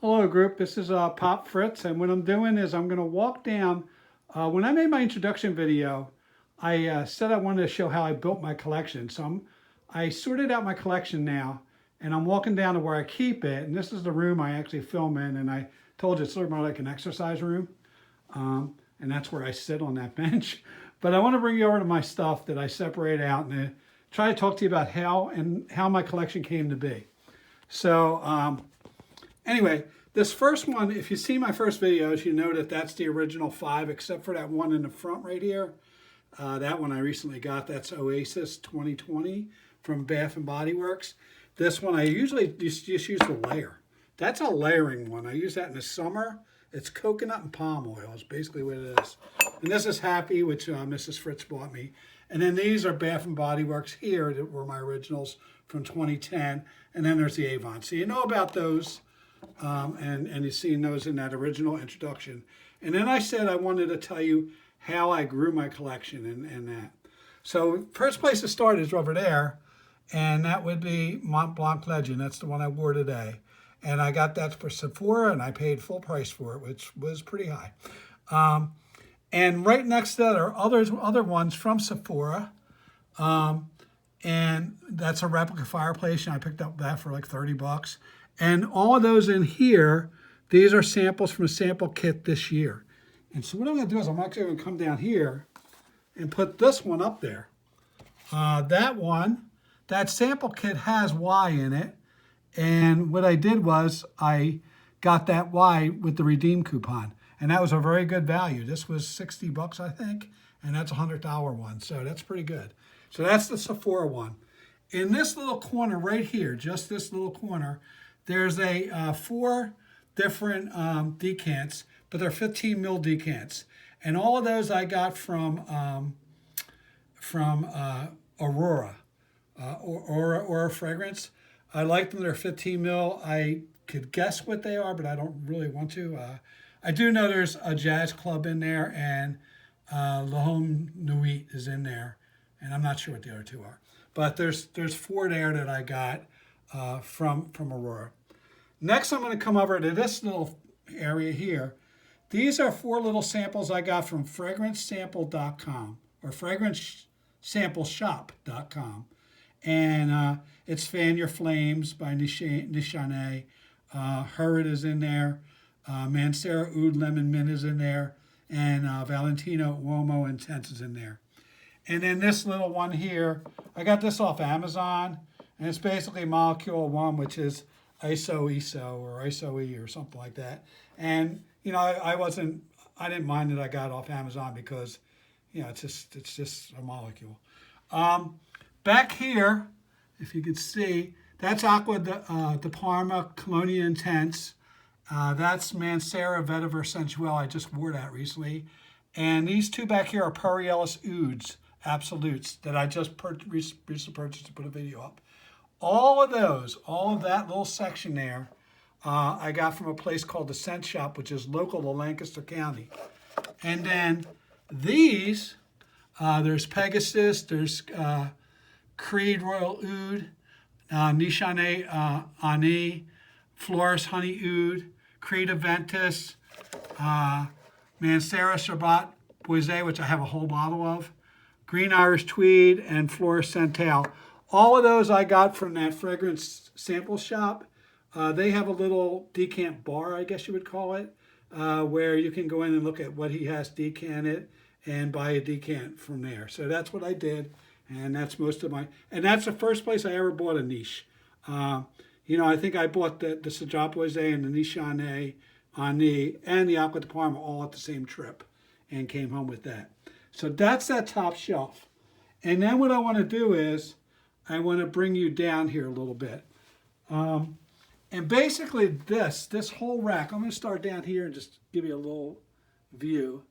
Hello group, this is Pop Fritz, and what I'm doing is I'm going to walk down. When I made my introduction video, I said I wanted to show how I built my collection. So I sorted out my collection now, and I'm walking down to where I keep it, and this is the room I actually film in, and I told you it's sort of more like an exercise room, and that's where I sit on that bench. But I want to bring you over to my stuff that I separate out and try to talk to you about how my collection came to be. So anyway, this first one, if you see my first videos, you know that that's the original 5, except for that one in the front right here. That one I recently got. That's Oasis 2020 from Bath and Body Works. This one I usually just use the layer. That's a layering one. I use that in the summer. It's coconut and palm oil is basically what it is. And this is Happy, which Mrs. Fritz bought me. And then these are Bath and Body Works here that were my originals from 2010. And then there's the Avon. So you know about those. And you've seen those in that original introduction. And then I said I wanted to tell you how I grew my collection and that. So first place to start is over there, and that would be Mont Blanc Legend. That's the one I wore today. And I got that for Sephora, and I paid full price for it, which was pretty high. And right next to that are other ones from Sephora. And that's a replica fireplace, and I picked up that for like 30 bucks. And all of those in here, these are samples from a sample kit this year. And so what I'm going to do is I'm actually going to come down here and put this one up there. That one, that sample kit has Y in it. And what I did was I got that Y with the redeem coupon. And that was a very good value. This was 60 bucks, I think. And that's a $100 one. So that's pretty good. So that's the Sephora one. In this little corner right here, just this little corner, there's a 4 different decants, but they're 15 mil decants. And all of those I got from Aurora, Aurora Fragrance. I like them, they're 15 mil. I could guess what they are, but I don't really want to. I do know there's a jazz club in there, and La Home Nuit is in there. And I'm not sure what the other 2 are. But there's 4 there that I got from Aurora. Next, I'm going to come over to this little area here. These are 4 little samples I got from fragrancesample.com or fragrancesampleshop.com. And it's Fan Your Flames by Nishane. Hurrit is in there. Mancera Oud Lemon Mint is in there. And Valentino Uomo Intense is in there. And then this little one here, I got this off Amazon. And it's basically Molecule 1, which is ISO or ISO-E or something like that. And, you know, I didn't mind that I got it off Amazon because, you know, it's just a molecule. Back here, if you could see, that's Aqua de Parma Colonia Intense. That's Mancera Vetiver Sensuelle. I just wore that recently. And these 2 back here are Puriellis Ouds Absolutes that I just recently purchased to put a video up. All of that little section there, I got from a place called the Scent Shop, which is local to Lancaster County. And then these, there's Pegasus, there's Creed Royal Oud, Nishane Ani, Florist Honey Oud, Creed Aventus, Mancera Shabbat Boisé, which I have a whole bottle of, Green Irish Tweed, and Florist Centale. All of those I got from that fragrance sample shop. They have a little decant bar, I guess you would call it, where you can go in and look at what he has decanted and buy a decant from there. So that's what I did, and that's most of my, and that's the first place I ever bought a niche. You know, I think I bought the Sajat Boisé and the Nishane Ani and the Aqua de Parma all at the same trip and came home with that. So that's that top shelf. And then what I want to do is I want to bring you down here a little bit. And basically this whole rack, I'm going to start down here and just give you a little view.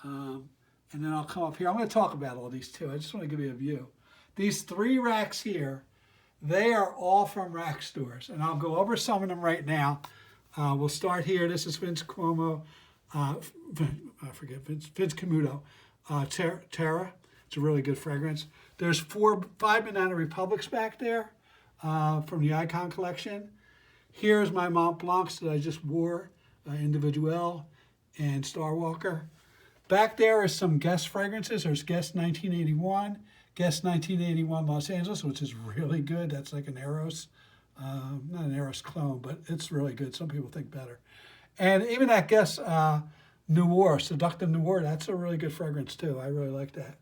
And then I'll come up here. I'm going to talk about all these too. I just want to give you a view. These 3 racks here, they are all from rack stores. And I'll go over some of them right now. We'll start here. This is Vince Cuomo. Vince Camuto. Terra. It's a really good fragrance. There's 5 Banana Republics back there from the Icon collection. Here's my Mont Blancs that I just wore, Individuelle and Star Walker. Back there is some Guess fragrances. There's Guess 1981, Guess 1981 Los Angeles, which is really good. That's like an Eros, not an Eros clone, but it's really good. Some people think better. And even that Guess Noir, Seductive Noir, that's a really good fragrance too. I really like that.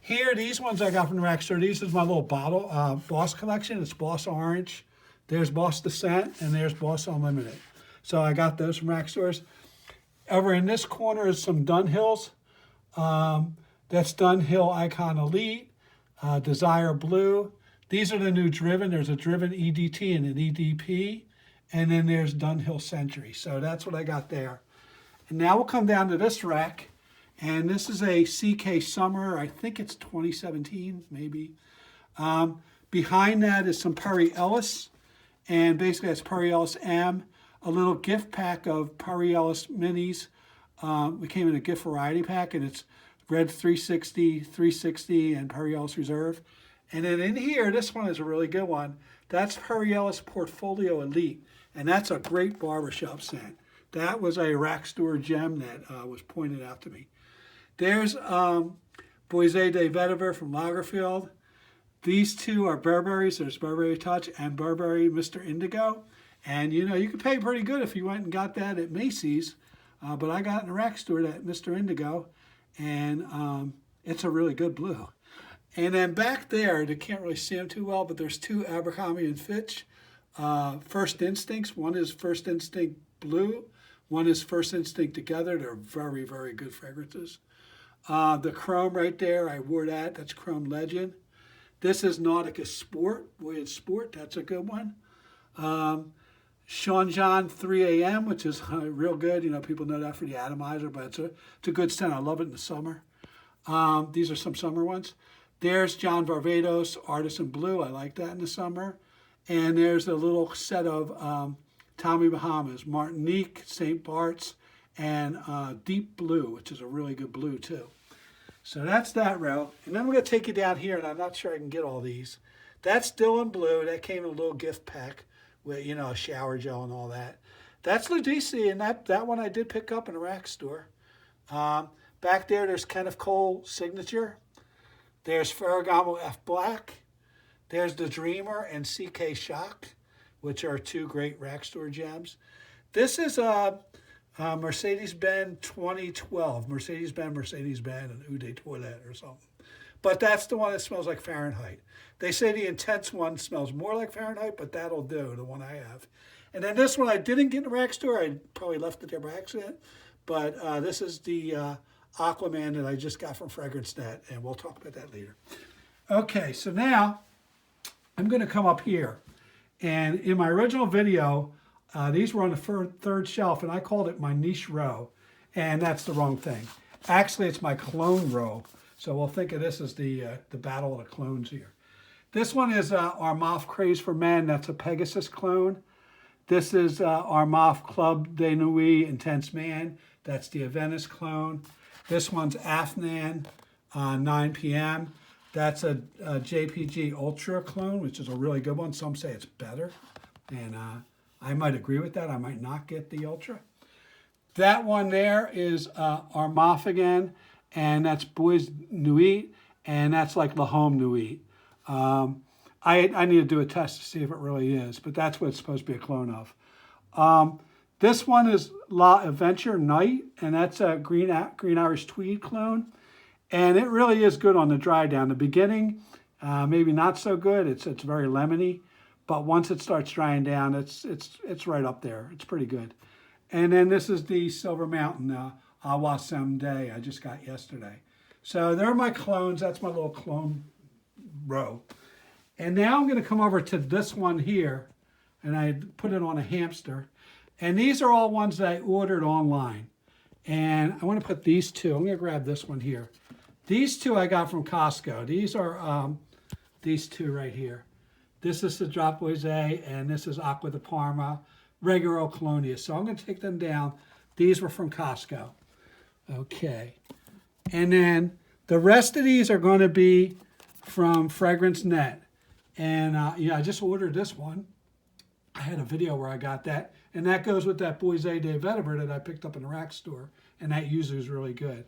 Here, these ones I got from the rack store. These is my little bottle, Boss collection. It's Boss Orange. There's Boss Descent, and there's Boss Unlimited. So I got those from rack stores. Over in this corner is some Dunhills. That's Dunhill Icon Elite, Desire Blue. These are the new Driven. There's a Driven EDT and an EDP. And then there's Dunhill Century. So that's what I got there. And now we'll come down to this rack. And this is a CK Summer. I think it's 2017, maybe. Behind that is some Perry Ellis. And basically that's Perry Ellis M. A little gift pack of Perry Ellis minis. We came in a gift variety pack, and it's Red 360, 360, and Perry Ellis Reserve. And then in here, this one is a really good one. That's Perry Ellis Portfolio Elite, and that's a great barbershop scent. That was a rack store gem that was pointed out to me. There's Boise de Vetiver from Lagerfeld. These two are Burberry's. There's Burberry Touch and Burberry Mr. Indigo. And, you know, you could pay pretty good if you went and got that at Macy's. But I got in a rack store at Mr. Indigo. And it's a really good blue. And then back there, they can't really see them too well, but there's two Abercrombie & Fitch First Instincts. One is First Instinct Blue. One is First Instinct Together. They're very, very good fragrances. The Chrome right there, I wore that. That's Chrome Legend. This is Nautica Sport. Voyage Sport, that's a good one. Sean John 3 AM, which is real good. You know, people know that for the atomizer, but it's a good scent. I love it in the summer. These are some summer ones. There's John Varvatos Artisan Blue. I like that in the summer. And there's a little set of Tommy Bahamas, Martinique, St. Bart's, and Deep Blue, which is a really good blue too. So that's that row. And then I'm going to take you down here, and I'm not sure I can get all these. That's Dylan Blue. That came in a little gift pack with, you know, a shower gel and all that. That's Ludici, and that one I did pick up in a rack store. Back there's Kenneth Cole Signature. There's Ferragamo F Black. There's The Dreamer and CK Shock, which are two great rack store gems. This is Mercedes-Benz 2012. Mercedes-Benz, and Eau de Toilette or something. But that's the one that smells like Fahrenheit. They say the Intense one smells more like Fahrenheit, but that'll do, the one I have. And then this one I didn't get in the rack store. I probably left it there by accident. But this is the Aquaman that I just got from FragranceNet, and we'll talk about that later. Okay, so now I'm going to come up here. And in my original video, these were on the third shelf, and I called it my niche row. And that's the wrong thing. Actually, it's my clone row. So we'll think of this as the battle of the clones here. This one is Armaf Craze for Men. That's a Pegasus clone. This is Armaf Club de Nuit Intense Man. That's the Aventus clone. This one's Afnan 9 p.m. That's a JPG Ultra clone, which is a really good one. Some say it's better. And I might agree with that. I might not get the Ultra. That one there is Armaf again. And that's Bois Nuit, and that's like La Home Nuit. I need to do a test to see if it really is, but that's what it's supposed to be a clone of. This one is La Adventure Night, and that's a Green Irish Tweed clone. And it really is good on the dry down. The beginning, maybe not so good. It's very lemony, but once it starts drying down, it's right up there. It's pretty good. And then this is the Silver Mountain Awa Someday I just got yesterday. So there are my clones. That's my little clone row. And now I'm going to come over to this one here, and I put it on a hamster. And these are all ones that I ordered online. And I want to put these two. I'm going to grab this one here. These two I got from Costco. These are these two right here. This is the Drop Boise, and this is Aqua de Parma, Regaro Colonia. So I'm going to take them down. These were from Costco. Okay. And then the rest of these are going to be from FragranceNet. And yeah, I just ordered this one. I had a video where I got that, and that goes with that Boise de Vetiver that I picked up in the rack store, and that user is really good.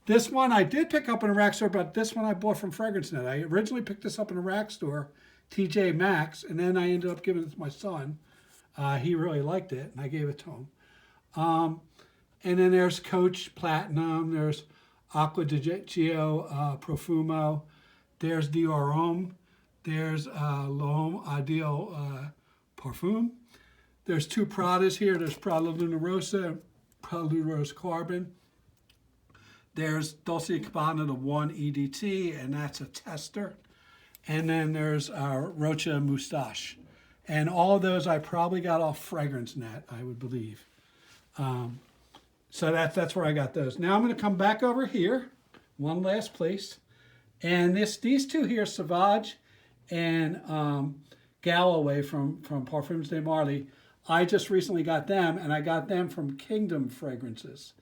This one I did pick up in a rack store, but this one I bought from Fragrance Net. I originally picked this up in a rack store, TJ Maxx, and then I ended up giving it to my son. He really liked it, and I gave it to him. And then there's Coach Platinum, there's Acqua di Gio Profumo, there's Dior Homme, there's L'Homme Ideal Parfum. There's two Pradas here. There's Prada Luna Rosa, Prada Luna Rosa Carbon. There's Dolce & Gabbana, the one EDT, and that's a tester. And then there's Rocha Moustache. And all of those I probably got off Fragrance Net, I would believe. So that's where I got those. Now I'm going to come back over here, one last place. And these two here, Sauvage and Galloway from Parfums de Marly, I just recently got them, and I got them from Kingdom Fragrances.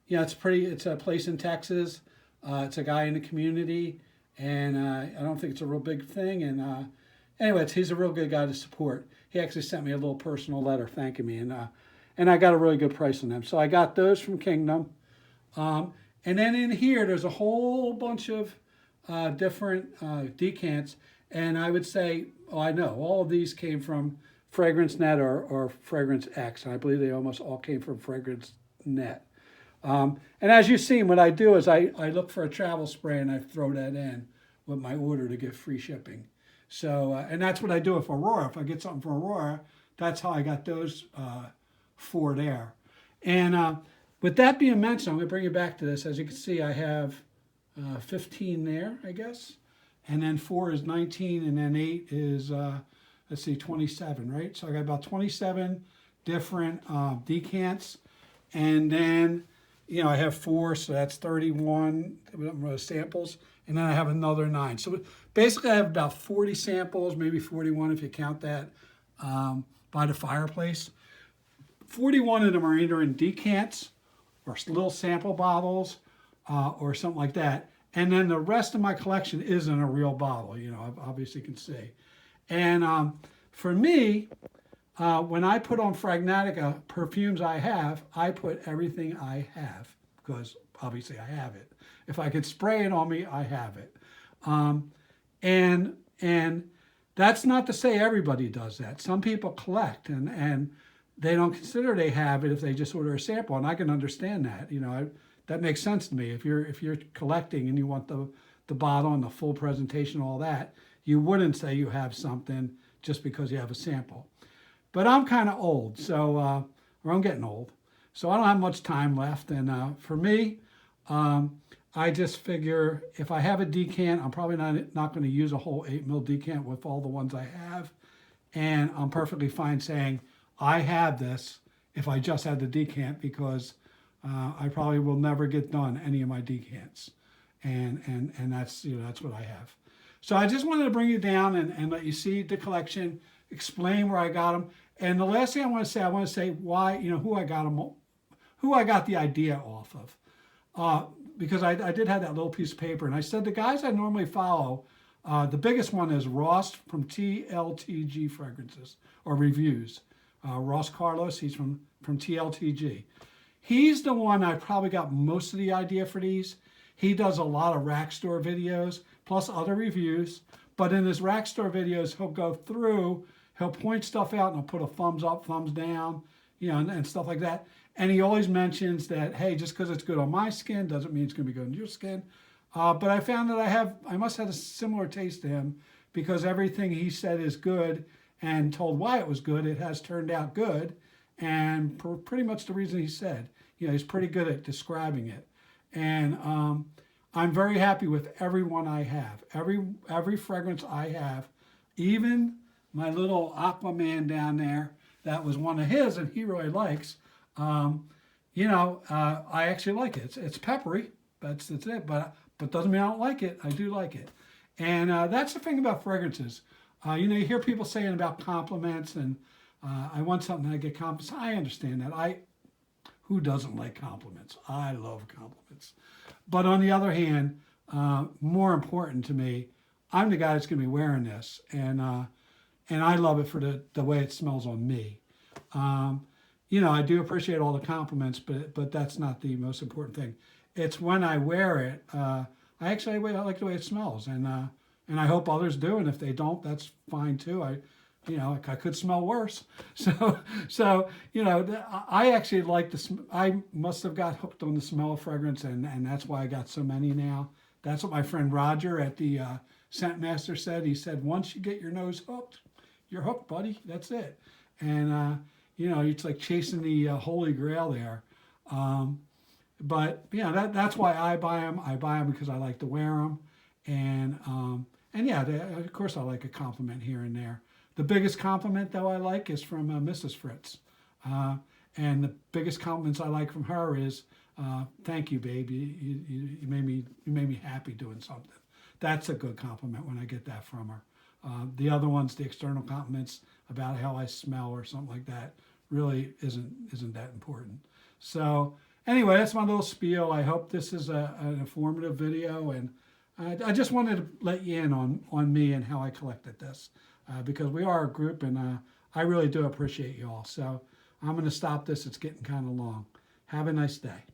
Yeah, it's a place in Texas. It's a guy in the community, and I don't think it's a real big thing. And anyway, he's a real good guy to support. He actually sent me a little personal letter thanking me, and I got a really good price on them. So I got those from Kingdom. And then in here, there's a whole bunch of different decants, and I would say, I know, all of these came from Fragrance Net or Fragrance X, and I believe they almost all came from Fragrance Net. And as you've seen, what I do is I look for a travel spray and I throw that in with my order to get free shipping. So, and that's what I do with Aurora. If I get something from Aurora, that's how I got those 4 there. And with that being mentioned, I'm going to bring you back to this. As you can see, I have 15 there, I guess. And then 4 is 19, and then 8 is, let's see, 27, right? So I got about 27 different decants. And then, I have 4, so that's 31 samples. And then I have another 9. So basically I have about 40 samples, maybe 41 if you count that by the fireplace. 41 of them are either in decants or little sample bottles or something like that. And then the rest of my collection is in a real bottle, obviously you can see. And for me, when I put on Fragnatica perfumes I put everything I have, because obviously I have it. If I could spray it on me, I have it. And that's not to say everybody does that. Some people collect and they don't consider they have it if they just order a sample, and I can understand that. That makes sense to me. If you're collecting and you want the bottle and the full presentation, all that, you wouldn't say you have something just because you have a sample. But I'm kind of old, or I'm getting old, so I don't have much time left. And for me, I just figure if I have a decant, I'm probably not going to use a whole 8 ml decant with all the ones I have. And I'm perfectly fine saying I have this if I just had the decant, because I probably will never get done any of my decants. And that's what I have. So I just wanted to bring you down and let you see the collection, explain where I got them. And the last thing I want to say why, who I got them, who I got the idea off of. Because I did have that little piece of paper, and I said the guys I normally follow, the biggest one is Ross from TLTG Fragrances or Reviews. Ross Carlos, he's from TLTG. He's the one I probably got most of the idea for these. He does a lot of rack store videos, plus other reviews. But in his rack store videos, he'll go through, he'll point stuff out and he'll put a thumbs up, thumbs down, and stuff like that. And he always mentions that, hey, just because it's good on my skin doesn't mean it's going to be good on your skin. But I found that I must have a similar taste to him, because everything he said is good and told why it was good, it has turned out good. And for pretty much the reason he said, he's pretty good at describing it. And I'm very happy with every one I have. Every fragrance I have, even my little Aquaman down there, that was one of his and he really likes. I actually like it. It's peppery. That's it. But doesn't mean I don't like it. I do like it. And that's the thing about fragrances. You hear people saying about compliments, and I want something I get compliments. I understand that. Who doesn't like compliments? I love compliments. But on the other hand, more important to me, I'm the guy that's going to be wearing this. And, and I love it for the way it smells on me. You know, I do appreciate all the compliments, but that's not the most important thing. It's when I wear it. I like the way it smells, and I hope others do. And if they don't, that's fine too. You know, I could smell worse. So you know, I actually like I must have got hooked on the smell of fragrance, and that's why I got so many now. That's what my friend Roger at the Scent Master said. He said, once you get your nose hooked, you're hooked, buddy. That's it. And you know, it's like chasing the holy grail there. But yeah, that's why I buy them. I buy them because I like to wear them, and yeah, of course I like a compliment here and there. The biggest compliment though I like is from Mrs. Fritz, and the biggest compliments I like from her is, "Thank you, babe. You made me happy doing something." That's a good compliment when I get that from her. The other ones, the external compliments about how I smell or something like that, really isn't that important. So anyway, that's my little spiel. I hope this is an informative video, and I just wanted to let you in on me and how I collected this, because we are a group, and I really do appreciate you all. So I'm going to stop this. It's getting kind of long. Have a nice day.